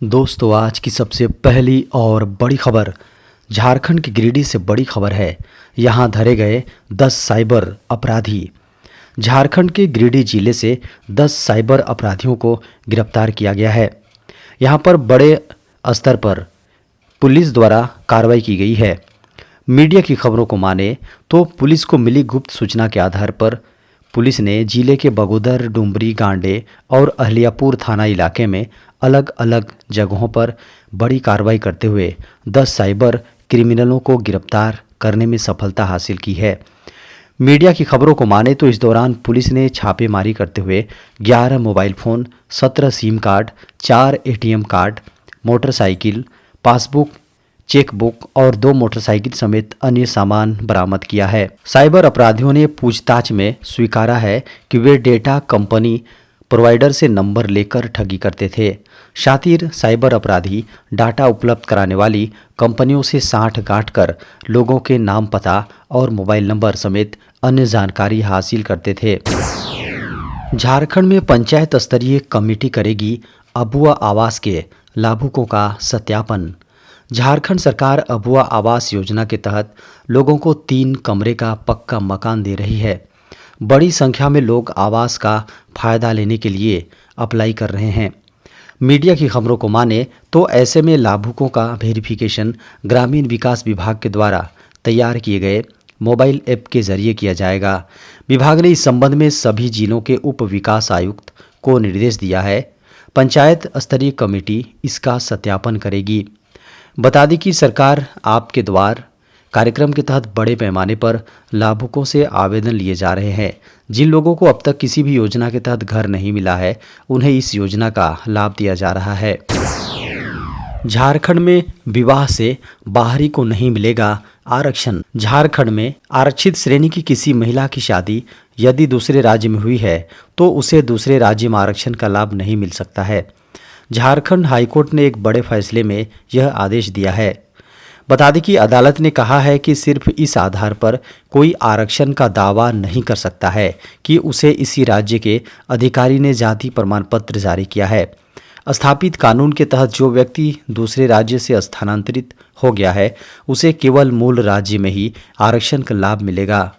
दोस्तों, आज की सबसे पहली और बड़ी खबर झारखंड के गिरिडीह से बड़ी खबर है। यहां धरे गए 10 साइबर अपराधी। झारखंड के गिरिडीह जिले से 10 साइबर अपराधियों को गिरफ्तार किया गया है। यहां पर बड़े स्तर पर पुलिस द्वारा कार्रवाई की गई है। मीडिया की खबरों को माने तो पुलिस को मिली गुप्त सूचना के आधार पर पुलिस ने जिले के बगोदर, डुमरी, गांडे और अहलियापुर थाना इलाके में अलग अलग जगहों पर बड़ी कार्रवाई करते हुए 10 साइबर क्रिमिनलों को गिरफ्तार करने में सफलता हासिल की है। मीडिया की खबरों को माने तो इस दौरान पुलिस ने छापेमारी करते हुए 11 mobile phone, 17 SIM card, 4 ATM card, motorcycle, passbook, chequebook और 2 मोटरसाइकिल समेत अन्य सामान बरामद किया है। साइबर अपराधियों ने पूछताछ में स्वीकारा है कि वे डेटा कंपनी प्रोवाइडर से नंबर लेकर ठगी करते थे। शातिर साइबर अपराधी डाटा उपलब्ध कराने वाली कंपनियों से साठ गांठ कर लोगों के नाम, पता और मोबाइल नंबर समेत अन्य जानकारी हासिल करते थे। झारखंड में पंचायत स्तरीय कमेटी करेगी अबुआ आवास के लाभुकों का सत्यापन। झारखंड सरकार अबुआ आवास योजना के तहत लोगों को 3 कमरे का पक्का मकान दे रही है। बड़ी संख्या में लोग आवास का फायदा लेने के लिए अप्लाई कर रहे हैं। मीडिया की खबरों को माने तो ऐसे में लाभुकों का वेरिफिकेशन ग्रामीण विकास विभाग के द्वारा तैयार किए गए मोबाइल ऐप के जरिए किया जाएगा। विभाग ने इस संबंध में सभी जिलों के उप विकास आयुक्त को निर्देश दिया है। पंचायत स्तरीय कमेटी इसका सत्यापन करेगी। बता दें कि सरकार आपके द्वार कार्यक्रम के तहत बड़े पैमाने पर लाभुकों से आवेदन लिए जा रहे हैं। जिन लोगों को अब तक किसी भी योजना के तहत घर नहीं मिला है, उन्हें इस योजना का लाभ दिया जा रहा है। झारखंड में विवाह से बाहरी को नहीं मिलेगा आरक्षण। झारखंड में आरक्षित श्रेणी की किसी महिला की शादी यदि दूसरे राज्य में हुई है तो उसे दूसरे राज्य में आरक्षण का लाभ नहीं मिल सकता है। झारखंड हाईकोर्ट ने एक बड़े फैसले में यह आदेश दिया है। बता दें कि अदालत ने कहा है कि सिर्फ इस आधार पर कोई आरक्षण का दावा नहीं कर सकता है कि उसे इसी राज्य के अधिकारी ने जाति प्रमाण पत्र जारी किया है। स्थापित कानून के तहत जो व्यक्ति दूसरे राज्य से स्थानांतरित हो गया है, उसे केवल मूल राज्य में ही आरक्षण का लाभ मिलेगा।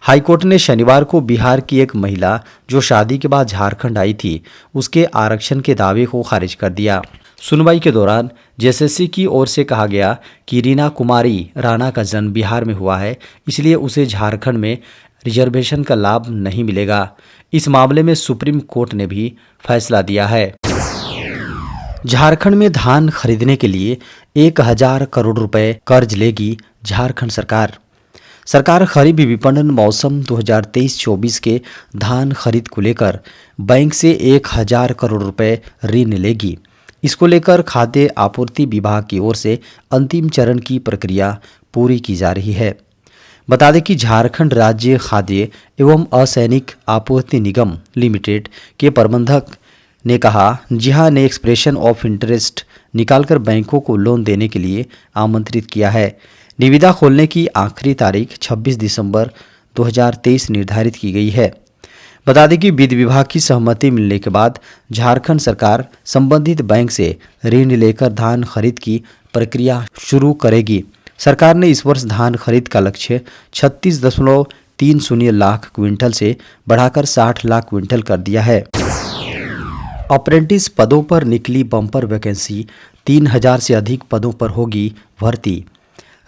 हाईकोर्ट ने शनिवार को बिहार की एक महिला जो शादी के बाद झारखंड आई थी, उसके आरक्षण के दावे को खारिज कर दिया। सुनवाई के दौरान जेएसएससी की ओर से कहा गया कि रीना कुमारी राणा का जन्म बिहार में हुआ है, इसलिए उसे झारखंड में रिजर्वेशन का लाभ नहीं मिलेगा। इस मामले में सुप्रीम कोर्ट ने भी फैसला दिया है। झारखंड में धान खरीदने के लिए 1000 करोड़ रुपए कर्ज लेगी झारखंड सरकार। सरकार खरीफ विपणन मौसम 2023-24 के धान खरीद को लेकर बैंक से 1000 करोड़ रुपए ऋण लेगी। इसको लेकर खाद्य आपूर्ति विभाग की ओर से अंतिम चरण की प्रक्रिया पूरी की जा रही है। बता दें कि झारखंड राज्य खाद्य एवं असैनिक आपूर्ति निगम लिमिटेड के प्रबंधक ने कहा, जिहा ने एक्सप्रेशन ऑफ इंटरेस्ट निकालकर बैंकों को लोन देने के लिए आमंत्रित किया है। निविदा खोलने की आखिरी तारीख 26 दिसंबर 2023 निर्धारित की गई है। बता दें कि वित्त विभाग की सहमति मिलने के बाद झारखंड सरकार संबंधित बैंक से ऋण लेकर धान खरीद की प्रक्रिया शुरू करेगी। सरकार ने इस वर्ष धान खरीद का लक्ष्य 36.30 लाख क्विंटल से बढ़ाकर 60 लाख क्विंटल कर दिया है। अप्रेंटिस पदों पर निकली बम्पर वैकेंसी, 3000 से अधिक पदों पर होगी भर्ती।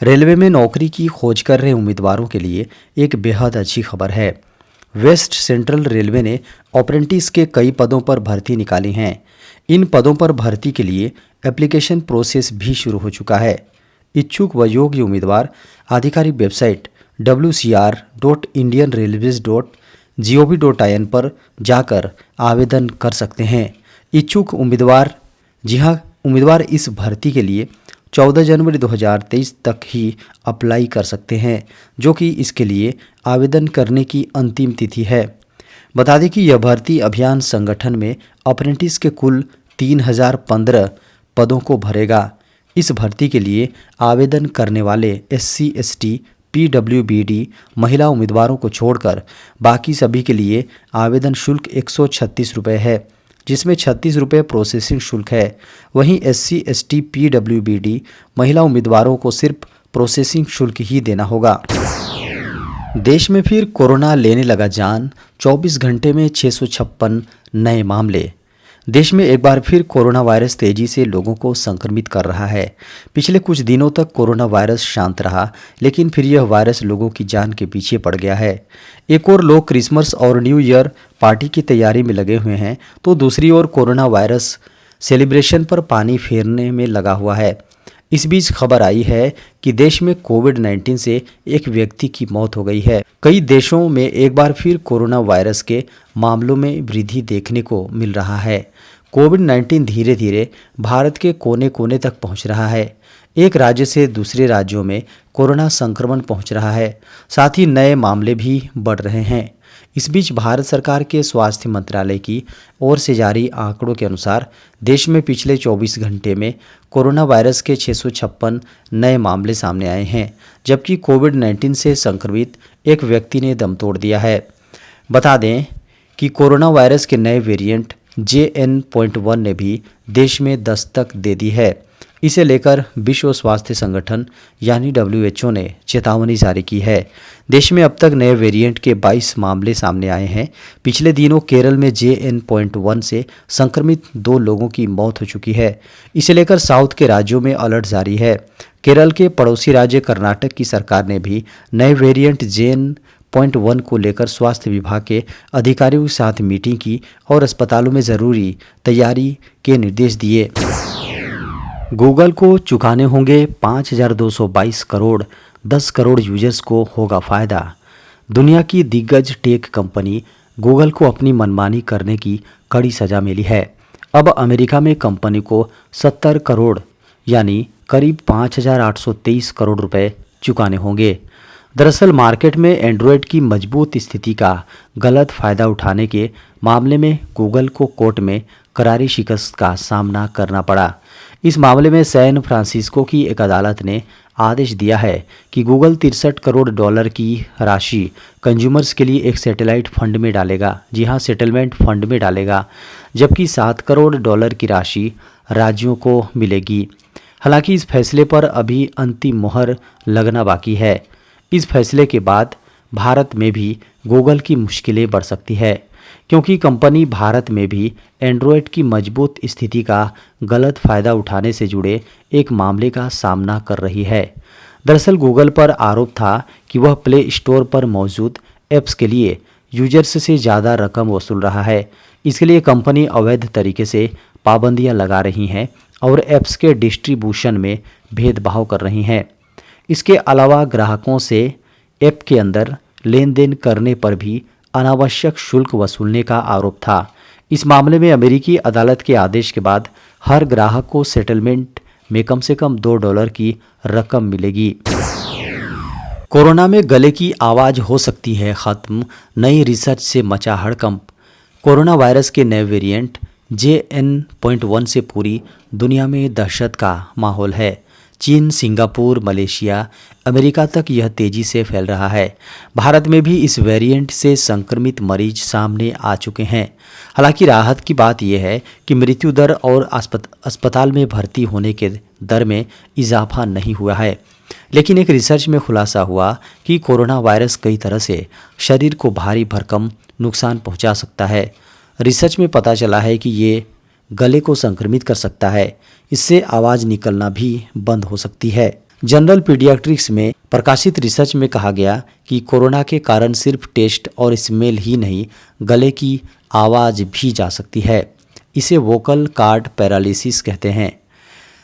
रेलवे में नौकरी की खोज कर रहे उम्मीदवारों के लिए एक बेहद अच्छी खबर है। वेस्ट सेंट्रल रेलवे ने अप्रेंटिस के कई पदों पर भर्ती निकाली हैं। इन पदों पर भर्ती के लिए एप्लीकेशन प्रोसेस भी शुरू हो चुका है। इच्छुक व योग्य उम्मीदवार आधिकारिक वेबसाइट wcr.indianrailways.gov.in पर जाकर आवेदन कर सकते हैं। इच्छुक उम्मीदवार उम्मीदवार इस भर्ती के लिए 14 जनवरी 2023 तक ही अप्लाई कर सकते हैं, जो कि इसके लिए आवेदन करने की अंतिम तिथि है। बता दें कि यह भर्ती अभियान संगठन में अप्रेंटिस के कुल 3015 पदों को भरेगा। इस भर्ती के लिए आवेदन करने वाले SC, ST, PWBD महिला उम्मीदवारों को छोड़कर बाकी सभी के लिए आवेदन शुल्क 136 रुपये है। जिसमें 36 रुपये प्रोसेसिंग शुल्क है। वहीं SC ST PWBD महिला उम्मीदवारों को सिर्फ प्रोसेसिंग शुल्क ही देना होगा। देश में फिर कोरोना लेने लगा जान, 24 घंटे में 656 नए मामले। देश में एक बार फिर कोरोना वायरस तेजी से लोगों को संक्रमित कर रहा है। पिछले कुछ दिनों तक कोरोना वायरस शांत रहा, लेकिन फिर यह वायरस लोगों की जान के पीछे पड़ गया है। एक ओर लोग क्रिसमस और न्यू ईयर पार्टी की तैयारी में लगे हुए हैं, तो दूसरी ओर कोरोना वायरस सेलिब्रेशन पर पानी फेरने में लगा हुआ है। इस बीच खबर आई है कि देश में कोविड-19 से एक व्यक्ति की मौत हो गई है। कई देशों में एक बार फिर कोरोना वायरस के मामलों में वृद्धि देखने को मिल रहा है। कोविड-19 धीरे धीरे भारत के कोने कोने तक पहुंच रहा है। एक राज्य से दूसरे राज्यों में कोरोना संक्रमण पहुंच रहा है, साथ ही नए मामले भी बढ़ रहे हैं। इस बीच भारत सरकार के स्वास्थ्य मंत्रालय की ओर से जारी आंकड़ों के अनुसार देश में पिछले 24 घंटे में कोरोना वायरस के 656 नए मामले सामने आए हैं, जबकि कोविड-19 से संक्रमित एक व्यक्ति ने दम तोड़ दिया है। बता दें कि कोरोना वायरस के नए वेरिएंट JN.1 ने भी देश में दस्तक दे दी है। इसे लेकर विश्व स्वास्थ्य संगठन यानी WHO ने चेतावनी जारी की है। देश में अब तक नए वेरिएंट के 22 मामले सामने आए हैं। पिछले दिनों केरल में JN.1 से संक्रमित 2 लोगों की मौत हो चुकी है। इसे लेकर साउथ के राज्यों में अलर्ट जारी है। केरल के पड़ोसी राज्य कर्नाटक की सरकार ने भी नए वेरिएंट JN.1 को लेकर स्वास्थ्य विभाग के अधिकारियों के साथ मीटिंग की और अस्पतालों में ज़रूरी तैयारी के निर्देश दिए। गूगल को चुकाने होंगे 5,222 करोड़, 10 करोड़ यूजर्स को होगा फ़ायदा। दुनिया की दिग्गज टेक कंपनी गूगल को अपनी मनमानी करने की कड़ी सज़ा मिली है। अब अमेरिका में कंपनी को 70 करोड़ यानी करीब 5,823 करोड़ रुपए चुकाने होंगे। दरअसल मार्केट में एंड्रॉयड की मजबूत स्थिति का गलत फ़ायदा उठाने के मामले में गूगल को कोर्ट में करारी शिकस्त का सामना करना पड़ा। इस मामले में सैन फ्रांसिस्को की एक अदालत ने आदेश दिया है कि गूगल 63 करोड़ डॉलर की राशि कंज्यूमर्स के लिए एक सैटेलाइट फंड में डालेगा, जी हाँ सेटलमेंट फंड में डालेगा, जबकि 7 करोड़ डॉलर की राशि राज्यों को मिलेगी। हालांकि इस फैसले पर अभी अंतिम मुहर लगना बाकी है। इस फैसले के बाद भारत में भी गूगल की मुश्किलें बढ़ सकती है, क्योंकि कंपनी भारत में भी एंड्रॉयड की मजबूत स्थिति का गलत फ़ायदा उठाने से जुड़े एक मामले का सामना कर रही है। दरअसल गूगल पर आरोप था कि वह प्ले स्टोर पर मौजूद ऐप्स के लिए यूजर्स से ज़्यादा रकम वसूल रहा है। इसके लिए कंपनी अवैध तरीके से पाबंदियां लगा रही हैं और ऐप्स के डिस्ट्रीब्यूशन में भेदभाव कर रही हैं। इसके अलावा ग्राहकों से ऐप के अंदर लेन देन करने पर भी अनावश्यक शुल्क वसूलने का आरोप था। इस मामले में अमेरिकी अदालत के आदेश के बाद हर ग्राहक को सेटलमेंट में कम से कम $2 की रकम मिलेगी। कोरोना में गले की आवाज़ हो सकती है खत्म, नई रिसर्च से मचा हड़कंप। कोरोना वायरस के नए वेरिएंट JN.1 से पूरी दुनिया में दहशत का माहौल है। चीन, सिंगापुर, मलेशिया, अमेरिका तक यह तेज़ी से फैल रहा है। भारत में भी इस वेरिएंट से संक्रमित मरीज सामने आ चुके हैं। हालांकि राहत की बात यह है कि मृत्यु दर और अस्पताल में भर्ती होने के दर में इजाफा नहीं हुआ है। लेकिन एक रिसर्च में खुलासा हुआ कि कोरोना वायरस कई तरह से शरीर को भारी भरकम नुकसान पहुंचा सकता है। रिसर्च में पता चला है कि ये गले को संक्रमित कर सकता है, इससे आवाज़ निकलना भी बंद हो सकती है। जनरल पीडियाट्रिक्स में प्रकाशित रिसर्च में कहा गया कि कोरोना के कारण सिर्फ टेस्ट और स्मेल ही नहीं, गले की आवाज़ भी जा सकती है। इसे वोकल कॉर्ड पैरालिसिस कहते हैं।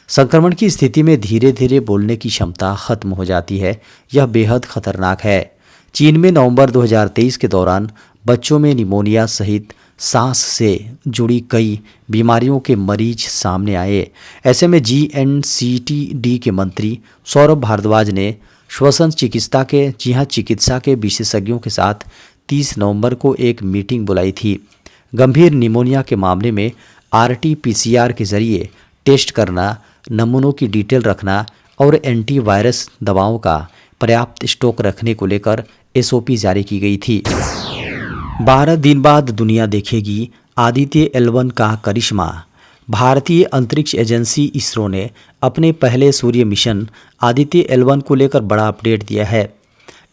संक्रमण की स्थिति में धीरे धीरे बोलने की क्षमता खत्म हो जाती है। यह बेहद खतरनाक है। चीन में नवंबर 2023 के दौरान बच्चों में निमोनिया सहित सांस से जुड़ी कई बीमारियों के मरीज सामने आए। ऐसे में GNCTD के मंत्री सौरभ भारद्वाज ने श्वसन चिकित्सा के विशेषज्ञों के साथ 30 नवंबर को एक मीटिंग बुलाई थी। गंभीर निमोनिया के मामले में RT-PCR के जरिए टेस्ट करना, नमूनों की डिटेल रखना और एंटीवायरस दवाओं का पर्याप्त स्टॉक रखने को लेकर SOP जारी की गई थी। 12 दिन बाद दुनिया देखेगी आदित्य L1 का करिश्मा। भारतीय अंतरिक्ष एजेंसी इसरो ने अपने पहले सूर्य मिशन आदित्य L1 को लेकर बड़ा अपडेट दिया है।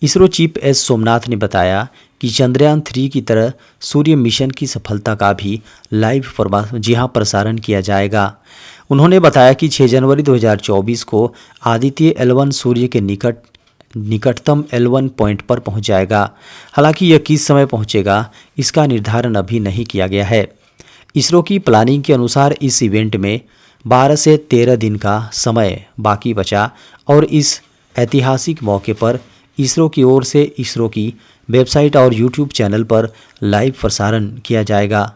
इसरो चीफ एस सोमनाथ ने बताया कि चंद्रयान 3 की तरह सूर्य मिशन की सफलता का भी लाइव प्रसारण किया जाएगा। उन्होंने बताया कि 6 जनवरी 2024 को आदित्य L1 सूर्य के निकटतम L1 पॉइंट पर पहुंच जाएगा। हालांकि यह किस समय पहुंचेगा इसका निर्धारण अभी नहीं किया गया है। इसरो की प्लानिंग के अनुसार इस इवेंट में 12 से 13 दिन का समय बाकी बचा और इस ऐतिहासिक मौके पर इसरो की ओर से इसरो की वेबसाइट और यूट्यूब चैनल पर लाइव प्रसारण किया जाएगा।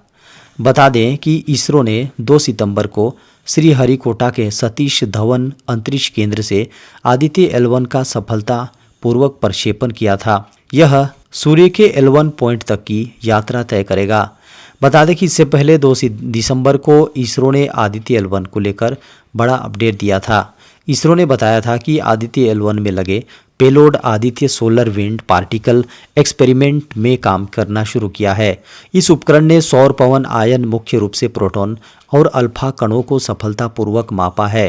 बता दें कि इसरो ने 2 सितंबर को श्रीहरिकोटा के सतीश धवन अंतरिक्ष केंद्र से आदित्य L1 का सफलतापूर्वक प्रक्षेपण किया था। यह सूर्य के L1 पॉइंट तक की यात्रा तय करेगा। बता दें कि इससे पहले 2 दिसंबर को इसरो ने आदित्य L1 को लेकर बड़ा अपडेट दिया था। इसरो ने बताया था कि आदित्य L1 में लगे payload Aditya solar wind particle experiment में काम करना शुरू किया है। इस उपकरण ने सौर पवन आयन, मुख्य रूप से प्रोटॉन और अल्फा कणों को सफलतापूर्वक मापा है।